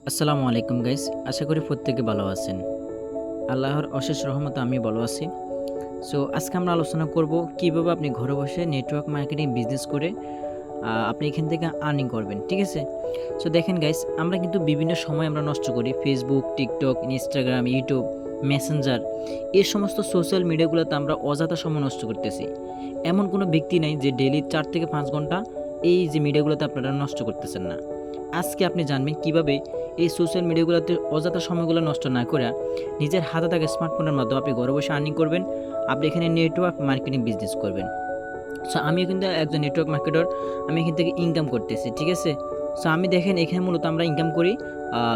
আসসালামু আলাইকুম গাইস, আশা করি প্রত্যেকে ভালো আছেন। আল্লাহর অশেষ রহমতে আমি ভালো আছি। সো আজকে আমরা আলোচনা করব কিভাবে আপনি ঘরে বসে নেটওয়ার্ক মার্কেটিং বিজনেস করে আপনি এখান থেকে আর্নিং করবেন, ঠিক আছে? সো দেখেন গাইস, আমরা কিন্তু বিভিন্ন সময় আমরা নষ্ট করি Facebook, TikTok, Instagram, YouTube, Messenger, এই সমস্ত সোশ্যাল মিডিয়াগুলোতে আমরা অযথা সময় নষ্ট করতেছি। এমন কোনো ব্যক্তি নাই যে ডেইলি 4 থেকে 5 ঘন্টা এই যে মিডিয়াগুলোতে আপনারা নষ্ট করতেছেন না। আজকে আপনি জানবেন কিভাবে এই সোশ্যাল মিডিয়াগুলোতে অযথা সময়গুলো নষ্ট না করে নিজের হাতে থাকা স্মার্টফোনের মাধ্যমে আপনি ঘরে বসে আর্নিং করবেন। আপনি এখানে নেটওয়ার্ক মার্কেটিং বিজনেস করবেন। সো আমিও কিন্তু একজন নেটওয়ার্ক মার্কেটার, আমি এখান থেকে ইনকাম করতেছি, ঠিক আছে? সো আমি দেখেন এখানে মূলত আমরা ইনকাম করি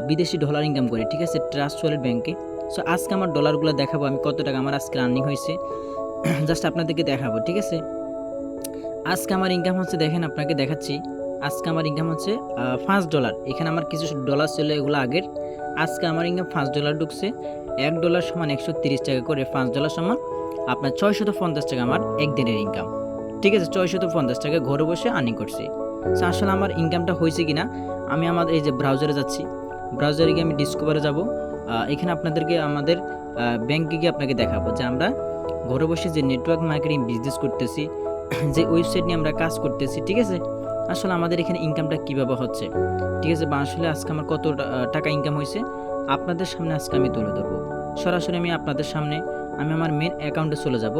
বিদেশি ডলার ইনকাম করি, ঠিক আছে, ট্রাস্ট ওয়ালেট ব্যাংকে। সো আজকে আমার ডলারগুলো দেখাবো আমি কত টাকা আমার আজকে আর্নিং হয়েছে, জাস্ট আপনাদেরকে দেখাবো, ঠিক আছে? আজকে আমার ইনকাম হচ্ছে, দেখেন আপনাকে দেখাচ্ছি। আজকে আমার ইনকাম হচ্ছে $5। এখানে আমার কিছু ডলার ছিল, এগুলো আগের। আজকে আমার ইনকাম $5 ঢুকছে। $1 সমান 130 টাকা করে, $5 সমান আপনার 650 টাকা আমার একদিনের ইনকাম, ঠিক আছে? 650 টাকা ঘরে বসে আর্নিং করছি। সো আসলে আমার ইনকামটা হয়েছে কিনা আমি আমার এই যে ব্রাউজারে যাচ্ছি, ব্রাউজারে গিয়ে আমি ডিসকভারে যাব। এখানে আপনাদেরকে আমাদের ব্যাংকে গিয়ে আপনাকে দেখাবো যে আমরা ঘরে বসে যে নেটওয়ার্ক মার্কেটিং বিজনেস করতেছি, যে ওয়েবসাইট নিয়ে আমরা কাজ করতেছি, ঠিক আছে? আসলে আমাদের এখানে ইনকামটা কীভাবে হচ্ছে, ঠিক আছে, বা আসলে আজকে আমার কত টাকা ইনকাম হয়েছে আপনাদের সামনে আজকে আমি তুলে ধরবো। সরাসরি আমি আপনাদের সামনে আমি আমার মেন অ্যাকাউন্টে চলে যাব,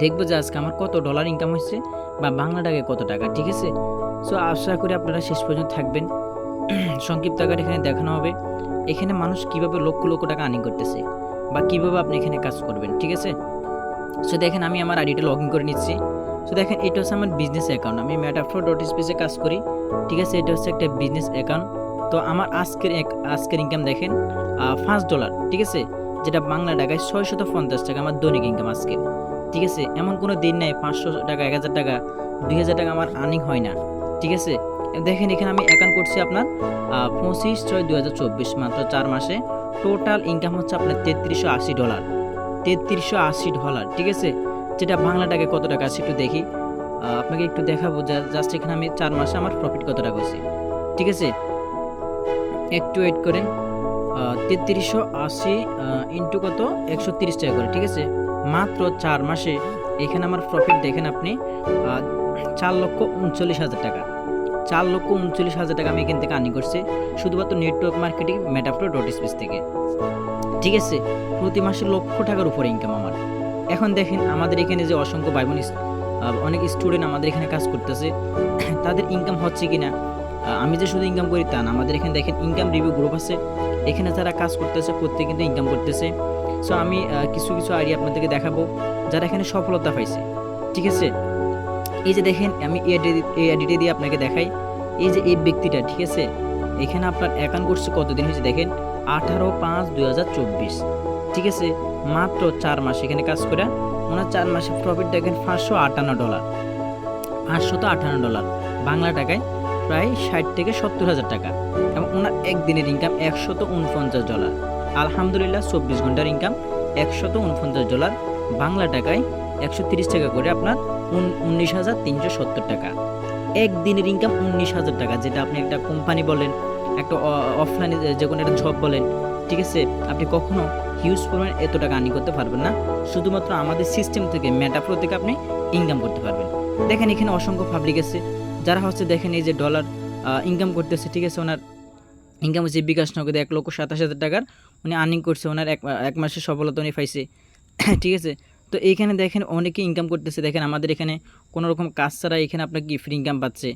দেখবো যে আজকে আমার কত ডলার ইনকাম হয়েছে বা বাংলা টাকায় কত টাকা, ঠিক আছে? সো আশা করি আপনারা শেষ পর্যন্ত থাকবেন। সংক্ষিপ্ত আকারে এখানে দেখানো হবে এখানে মানুষ কিভাবে লক্ষ লক্ষ টাকা আর্নিং করতেছে বা কিভাবে আপনি এখানে কাজ করবেন, ঠিক আছে? সো দেখেন আমি আমার আইডিটা লগ ইন করে নিচ্ছি। সো দেখেন এটা হচ্ছে আমার বিজনেস অ্যাকাউন্ট, আমি metaflow.space কাজ করি, ঠিক আছে? এটা হচ্ছে একটা বিজনেস অ্যাকাউন্ট। তো আমার আজকের ইনকাম দেখেন $5, ঠিক আছে, যেটা বাংলা টাকায় 650 টাকা আমার দৈনিক ইনকাম আজকে, ঠিক আছে? এমন কোনো দিন নেই 500 টাকা, 1000 টাকা, 2000 টাকা আমার আর্নিং হয় না, ঠিক আছে? দেখেন এখানে আমি অ্যাকাউন্ট করছি আপনার 25/6/2024, মাত্র 4 মাসে টোটাল ইনকাম হচ্ছে আপনার $3380, $3380, ঠিক আছে? যেটা বাংলা টাকায় কত টাকা আছে একটু দেখি, আপনাকে একটু দেখাবো। জাস্ট এখানে আমি 4 মাসে আমার প্রফিট কত টাকা হয়েছে, ঠিক আছে? একটু ওয়েট করেন। 3380 ইন্টু কত, 130 টাকা করে, ঠিক আছে? মাত্র 4 মাসে এখানে আমার প্রফিট দেখেন আপনি 4,39,000 টাকা, 4,39,000 টাকা আমি এখান থেকে আর্নিং করছি শুধুমাত্র নেটওয়ার্ক মার্কেটিং metaflow.space থেকে, ঠিক আছে? প্রতি মাসে লক্ষ টাকার উপরে ইনকাম আমার। এখন দেখেন আমাদের এখানে যে অসংখ্য ভাই বোন অনেক স্টুডেন্ট আমাদের এখানে কাজ করতেছে, তাদের ইনকাম হচ্ছে কিনা, আমি যে শুধু ইনকাম করি তা না, আমাদের এখানে দেখেন ইনকাম রিভিউ গ্রুপ আছে, এখানে যারা কাজ করতেছে প্রত্যেকে কিন্তু ইনকাম করতেছে। সো আমি কিছু কিছু আইডিয়া আপনাদেরকে দেখাবো যারা এখানে সফলতা পাইছে, ঠিক আছে? এই যে দেখেন আমি এই আইডিটা দিয়ে আপনাকে দেখাই, এই যে এই ব্যক্তিটা, ঠিক আছে, এখানে আপনার অ্যাকাউন্ট করছে কতদিন হয়েছে দেখেন 18/5/2024, ঠিক আছে? মাত্র 4 মাস এখানে কাজ করে ওনার 4 মাসে প্রফিট দেখেন $558, $558 বাংলা টাকায় প্রায় 60 থেকে 70,000 টাকা, এবং ওনার একদিনের ইনকাম $149। আলহামদুলিল্লাহ 24 ঘন্টার ইনকাম $149, বাংলা টাকায় 130 টাকা করে আপনার 19,370 টাকা। একদিনের ইনকাম 19,000 টাকা, যেটা আপনি একটা কোম্পানি বলেন, একটা অফলাইনে যে কোনো একটা জব বলেন, ঠিক আছে, আপনি কখনো হিউজ পরিমাণে এত টাকা আর্নিং করতে পারবেন না। শুধুমাত্র আমাদের সিস্টেম থেকে মেটাফ্লো থেকে আপনি ইনকাম করতে পারবেন। দেখেন এখানে অসংখ্য পাবলিক আছে যারা হচ্ছে দেখেন এই যে ডলার ইনকাম করতেছে, ঠিক আছে? ওনার ইনকাম হচ্ছে বিকাশ নগদে 1,27,000 টাকার উনি আর্নিং করছে, ওনার এক মাসের সফলতা উনি পাইছে, ঠিক আছে? তো এইখানে দেখেন অনেকে ইনকাম করতেছে, দেখেন আমাদের এখানে কোনো রকম কাজ ছাড়া এখানে আপনার কি ফ্রি ইনকাম পাচ্ছে,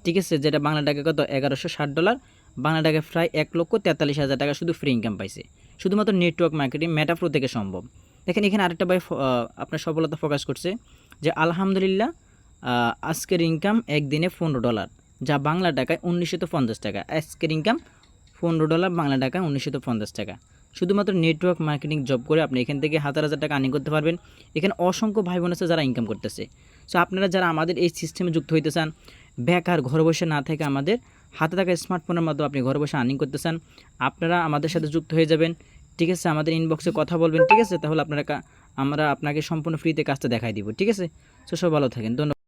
ঠিক আছে? যেটা বাংলা টাকা কত $1,160, বাংলা টাকায় প্রায় 1,43,000 টাকা শুধু ফ্রি ইনকাম পাইছে, শুধুমাত্র নেটওয়ার্ক মার্কেটিং মেটাফ্লো থেকে সম্ভব। দেখেন এখানে আরেকটা ভাই আপনার সফলতা প্রকাশ করছে যে আলহামদুলিল্লাহ আজকের ইনকাম একদিনে $15, যা বাংলা টাকায় 1,950 টাকা। আজকের ইনকাম $15, বাংলা টাকায় 1,950 টাকা। শুধুমাত্র নেটওয়ার্ক মার্কেটিং জব করে আপনি এখান থেকে হাজার হাজার টাকা আর্নিং করতে পারবেন। এখানে অসংখ্য ভাই বোন আছে যারা ইনকাম করতেছে। সো আপনারা যারা আমাদের এই সিস্টেমে যুক্ত হইতে চান, বেকার ঘরে বসে না থেকে আমাদের হাতে থাকা স্মার্টফোনের মাধ্যমে আপনি ঘরে বসে আর্নিং করতে চান, আপনারা আমাদের সাথে যুক্ত হয়ে যাবেন, ঠিক আছে? আমাদের ইনবক্সে কথা বলবেন, ঠিক আছে? তাহলে আমরা আপনাকে সম্পূর্ণ ফ্রিতে কাজটা দেখাই দিব, ঠিক আছে? সো সব ভালো থাকেন, ধন্যবাদ।